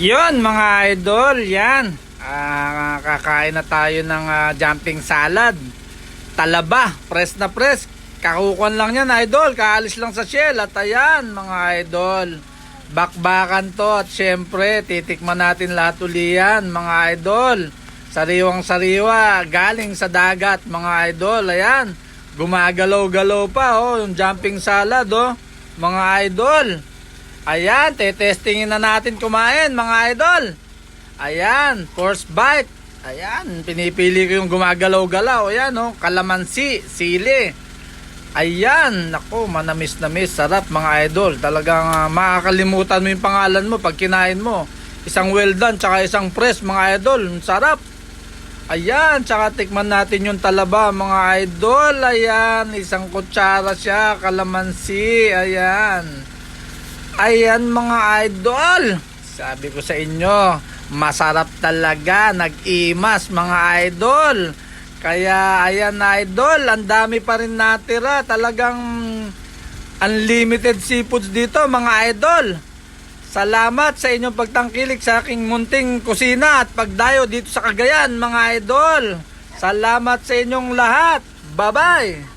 Yun mga idol, yan. Kakain na tayo ng jumping salad. Talaba, press na press. Kakukuan lang yan idol, kaalis lang sa shell. At ayan mga idol, bakbakan to. At syempre, titikman natin lahat uli yan mga idol. Sariwang sariwa, galing sa dagat mga idol. Ayan, gumagalaw-galaw pa yung jumping salad mga idol. Ayan, tetestingin na natin kumain mga idol. Ayan, first bite. Ayan, pinipili ko yung gumagalaw-galaw. Ayan kalamansi, sili. Ayan, naku, manamis-namis, sarap mga idol. Talagang makakalimutan mo yung pangalan mo pag kinain mo. Isang well done, tsaka isang fresh mga idol. Sarap. Ayan, tsaka tikman natin yung talaba mga idol. Ayan, isang kutsara siya, kalamansi. Ayan. Ayan mga idol, sabi ko sa inyo, masarap talaga, nag-imas mga idol. Kaya ayan idol, ang dami pa rin natira. Talagang unlimited seafoods dito mga idol. Salamat sa inyong pagtangkilik sa aking munting kusina at pagdayo dito sa Cagayan mga idol. Salamat sa inyong lahat. Bye bye.